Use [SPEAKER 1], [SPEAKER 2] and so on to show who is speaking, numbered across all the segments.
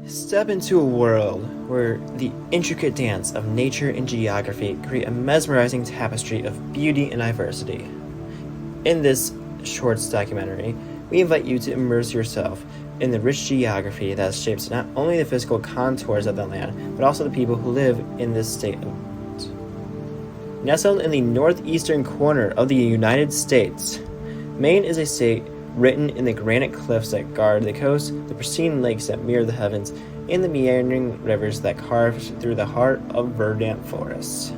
[SPEAKER 1] Step into a world where the intricate dance of nature and geography create a mesmerizing tapestry of beauty and diversity. In this shorts documentary, we invite you to immerse yourself in the rich geography that shapes not only the physical contours of the land, but also the people who live in this state. Nestled in the northeastern corner of the United States, Maine is a state written in the granite cliffs that guard the coast, the pristine lakes that mirror the heavens, and the meandering rivers that carve through the heart of verdant forests.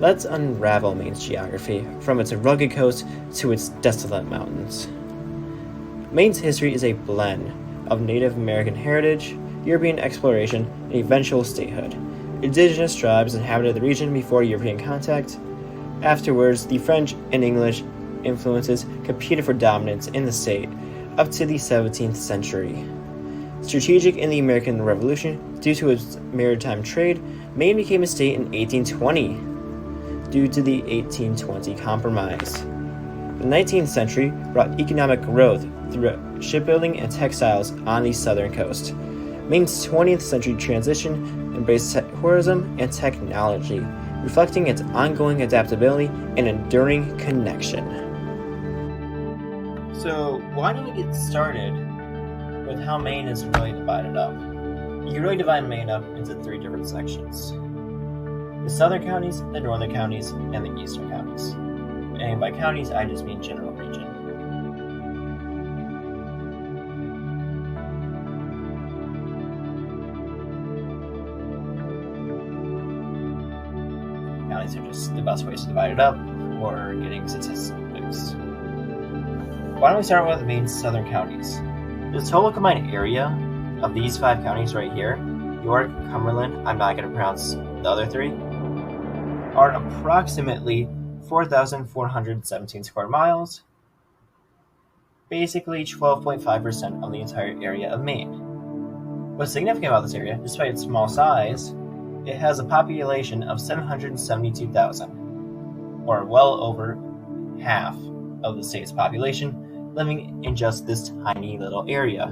[SPEAKER 1] Let's unravel Maine's geography, from its rugged coast to its desolate mountains. Maine's history is a blend of Native American heritage, European exploration, and eventual statehood. Indigenous tribes inhabited the region before European contact. Afterwards, the French and English influences competed for dominance in the state up to the 17th century. Strategic in the American Revolution, due to its maritime trade, Maine became a state in 1820 due to the 1820 Compromise. The 19th century brought economic growth through shipbuilding and textiles on the southern coast. Maine's 20th century transition embraced tourism and technology, reflecting its ongoing adaptability and enduring connection. So why don't we get started with how Maine is really divided up? You can really divide Maine up into three different sections: the southern counties, the northern counties, and the eastern counties. And by counties, I just mean general region. Counties are just the best ways to divide it up, or getting statistics. Why don't we start with Maine's southern counties? The total combined area of these 5 counties right here, York, Cumberland, I'm not going to pronounce the other 3, are approximately 4,417 square miles, basically 12.5% of the entire area of Maine. What's significant about this area, despite its small size, it has a population of 772,000, or well over half of the state's population, living in just this tiny little area.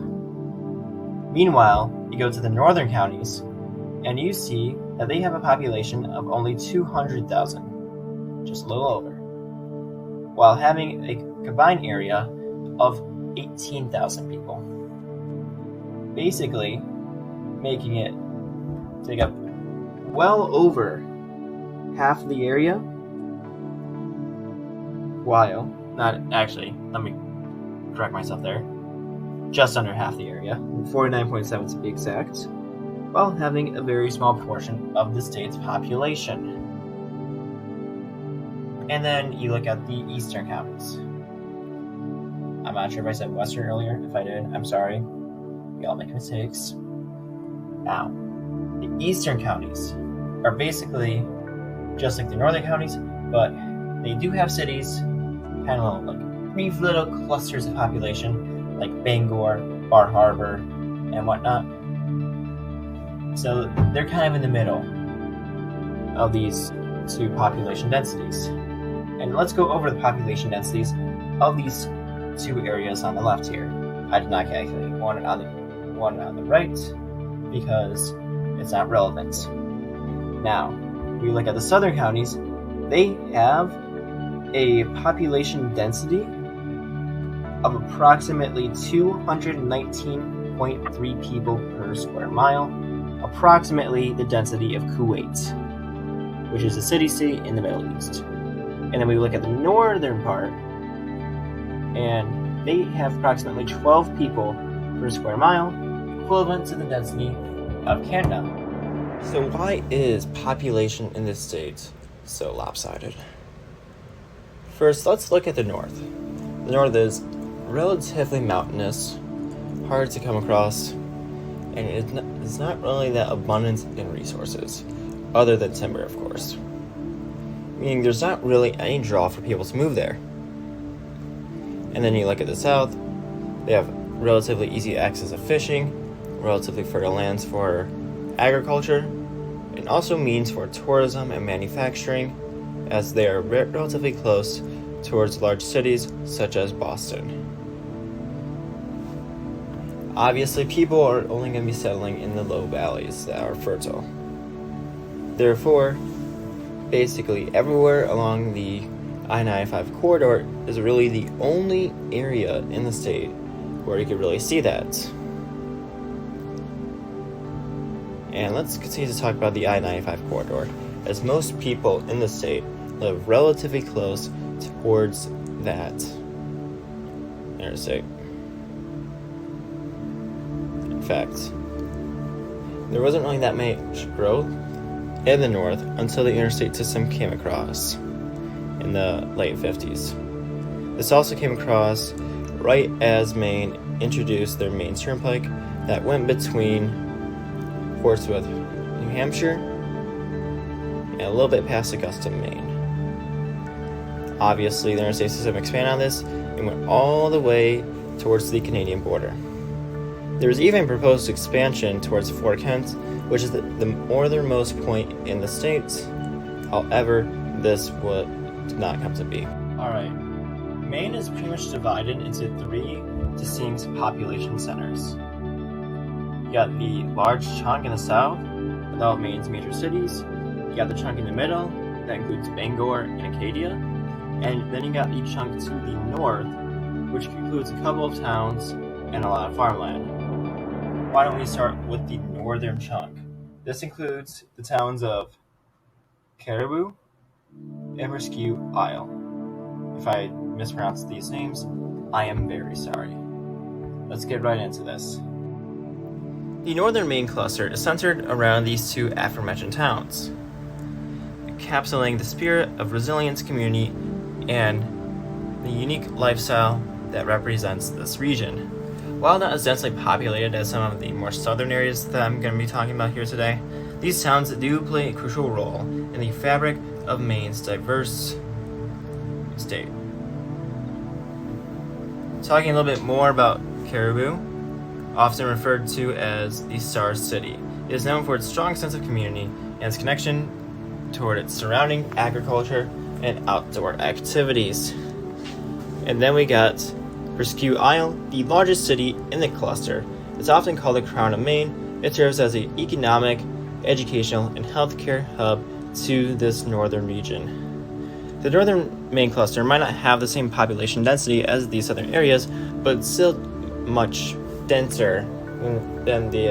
[SPEAKER 1] Meanwhile, you go to the northern counties, and you see that they have a population of only 200,000, just a little over, while having a combined area of 18,000 people. Basically, making it take up well over half the area, while, not actually, let me correct myself there, just under half the area, 49.7 to be exact, while having a very small portion of the state's population. And then you look at the eastern counties. I'm not sure if I said western earlier. If I did, I'm sorry. We all make mistakes. Now, the eastern counties are basically just like the northern counties, but they do have cities, kind of like brief little clusters of population, like Bangor, Bar Harbor, and whatnot. So they're kind of in the middle of these two population densities. And let's go over the population densities of these two areas on the left here. I did not calculate one on the right because it's not relevant. Now, we look at the southern counties. They have a population density of approximately 219.3 people per square mile, approximately the density of Kuwait, which is a city-state in the Middle East. And then we look at the northern part, and they have approximately 12 people per square mile, equivalent to the density of Canada. So why is population in this state so lopsided? First, let's look at the north. The north is relatively mountainous, hard to come across, and it's not really that abundant in resources, other than timber, of course. Meaning there's not really any draw for people to move there. And then you look at the south, they have relatively easy access to fishing, relatively fertile lands for agriculture, and also means for tourism and manufacturing, as they are relatively close towards large cities such as Boston. Obviously, people are only going to be settling in the low valleys that are fertile. Therefore, basically everywhere along the I-95 corridor is really the only area in the state where you can really see that. And let's continue to talk about the I-95 corridor, as most people in the state live relatively close towards that interstate. In fact, there wasn't really that much growth in the north until the interstate system came across in the late 50s. This also came across right as Maine introduced their Maine Turnpike that went between Portsmouth, New Hampshire, and a little bit past Augusta, Maine. Obviously, the interstate system expanded on this and went all the way towards the Canadian border. There was even proposed expansion towards Fort Kent, which is the northernmost point in the States. However, this did not come to be. Alright, Maine is pretty much divided into three distinct population centers. You got the large chunk in the south, with all of Maine's major cities. You got the chunk in the middle, that includes Bangor and Acadia. And then you got the chunk to the north, which includes a couple of towns and a lot of farmland. Why don't we start with the northern chunk? This includes the towns of Caribou and Rescue Isle. If I mispronounce these names, I am very sorry. Let's get right into this. The northern Maine cluster is centered around these two aforementioned towns, encapsulating the spirit of resilience, community, and the unique lifestyle that represents this region. While not as densely populated as some of the more southern areas that I'm going to be talking about here today, these towns do play a crucial role in the fabric of Maine's diverse state. Talking a little bit more about Caribou, often referred to as the Star City, it is known for its strong sense of community and its connection toward its surrounding agriculture and outdoor activities. And then we got Rescue Isle, the largest city in the cluster. It's often called the Crown of Maine. It serves as an economic, educational, and healthcare hub to this northern region. The northern Maine cluster might not have the same population density as the southern areas, but it's still much denser than the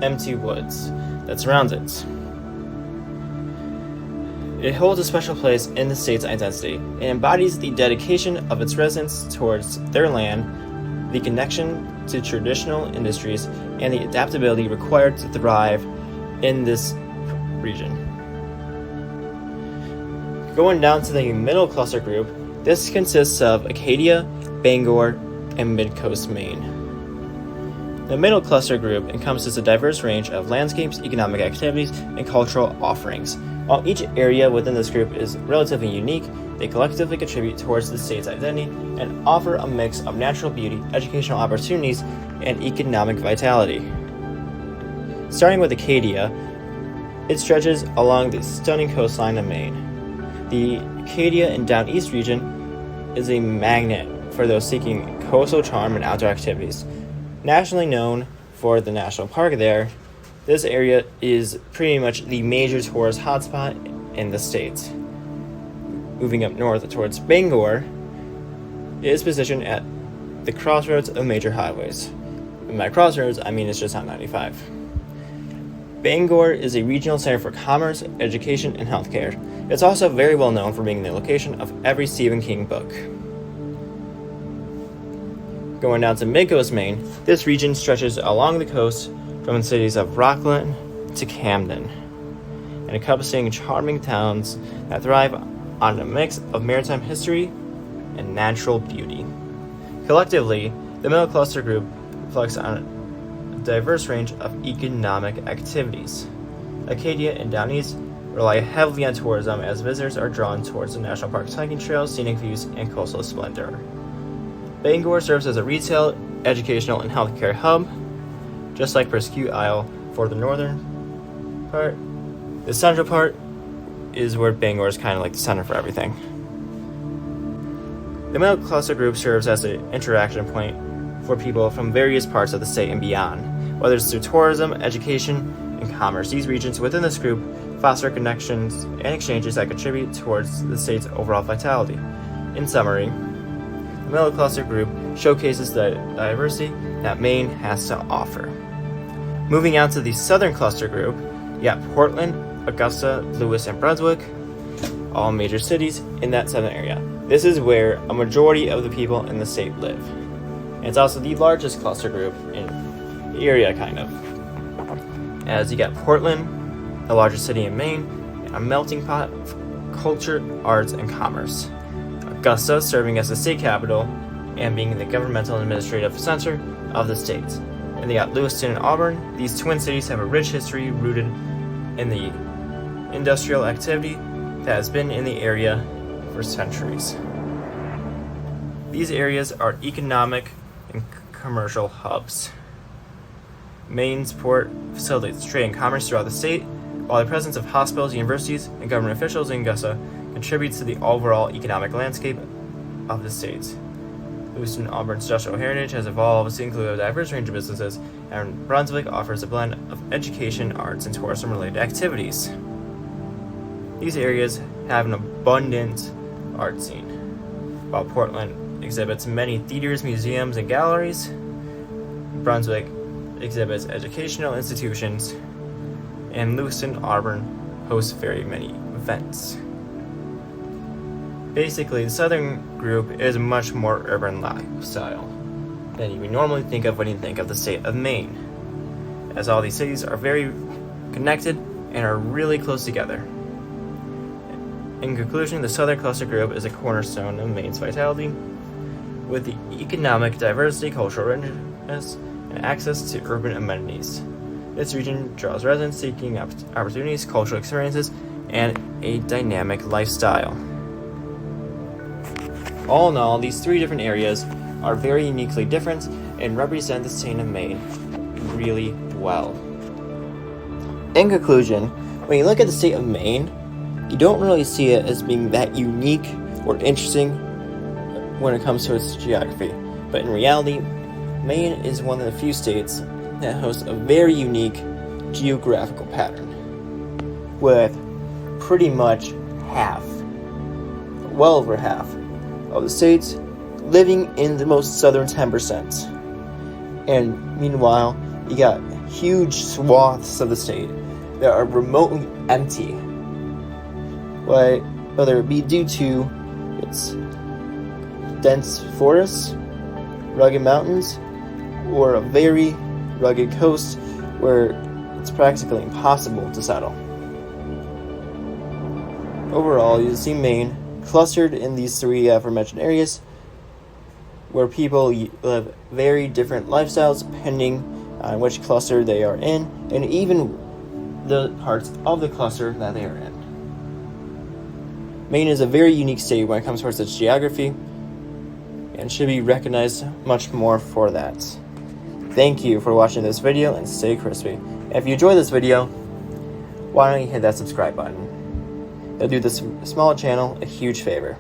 [SPEAKER 1] empty woods that surrounds it. It holds a special place in the state's identity. It embodies the dedication of its residents towards their land, the connection to traditional industries, and the adaptability required to thrive in this region. Going down to the middle cluster group, this consists of Acadia, Bangor, and Mid-Coast Maine. The middle cluster group encompasses a diverse range of landscapes, economic activities, and cultural offerings. While each area within this group is relatively unique, they collectively contribute towards the state's identity and offer a mix of natural beauty, educational opportunities, and economic vitality. Starting with Acadia, it stretches along the stunning coastline of Maine. The Acadia and Down East region is a magnet for those seeking coastal charm and outdoor activities. Nationally known for the national park there, this area is pretty much the major tourist hotspot in the state. Moving up north towards Bangor, it is positioned at the crossroads of major highways. And by crossroads, I mean it's just on 95. Bangor is a regional center for commerce, education, and healthcare. It's also very well known for being the location of every Stephen King book. Going down to Mid-Coast Maine, this region stretches along the coast from the cities of Rockland to Camden, and encompassing charming towns that thrive on a mix of maritime history and natural beauty. Collectively, the middle cluster group reflects on a diverse range of economic activities. Acadia and Down East rely heavily on tourism as visitors are drawn towards the national park's hiking trails, scenic views, and coastal splendor. Bangor serves as a retail, educational, and healthcare hub, just like Rescue Isle for the northern part. The central part is where Bangor is kind of like the center for everything. The middle cluster group serves as an interaction point for people from various parts of the state and beyond. Whether it's through tourism, education, and commerce, these regions within this group foster connections and exchanges that contribute towards the state's overall vitality. In summary, the middle cluster group showcases the diversity that Maine has to offer. Moving on to the southern cluster group, you got Portland, Augusta, Lewis, and Brunswick, all major cities in that southern area. This is where a majority of the people in the state live. And it's also the largest cluster group in the area, kind of. As you got Portland, the largest city in Maine, and a melting pot of culture, arts, and commerce. Augusta serving as the state capital and being the governmental and administrative center of the state. And they got Lewiston and Auburn. These twin cities have a rich history rooted in the industrial activity that has been in the area for centuries. These areas are economic and commercial hubs. Maine's port facilitates trade and commerce throughout the state, while the presence of hospitals, universities, and government officials in Augusta contributes to the overall economic landscape of the state. Lewiston and Auburn's industrial heritage has evolved to include a diverse range of businesses, and Brunswick offers a blend of education, arts, and tourism-related activities. These areas have an abundant art scene, while Portland exhibits many theaters, museums, and galleries. Brunswick exhibits educational institutions, and Lewiston and Auburn hosts very many events. Basically, the southern group is much more urban lifestyle than you would normally think of when you think of the state of Maine, as all these cities are very connected and are really close together. In conclusion, the southern cluster group is a cornerstone of Maine's vitality, with the economic diversity, cultural richness, and access to urban amenities. This region draws residents seeking opportunities, cultural experiences, and a dynamic lifestyle. All in all, these three different areas are very uniquely different and represent the state of Maine really well. In conclusion, when you look at the state of Maine, you don't really see it as being that unique or interesting when it comes to its geography. But in reality, Maine is one of the few states that hosts a very unique geographical pattern, with pretty much well over half of the states living in the most southern 10%. And meanwhile, you got huge swaths of the state that are remotely empty, whether it be due to its dense forests, rugged mountains, or a very rugged coast where it's practically impossible to settle. Overall, you see Maine clustered in these three aforementioned areas where people live very different lifestyles depending on which cluster they are in, and even the parts of the cluster that they are in. Maine is a very unique state when it comes towards its geography, and should be recognized much more for that. Thank you for watching this video, and stay crispy. And if you enjoyed this video, why don't you hit that subscribe button? It'll do this small channel a huge favor.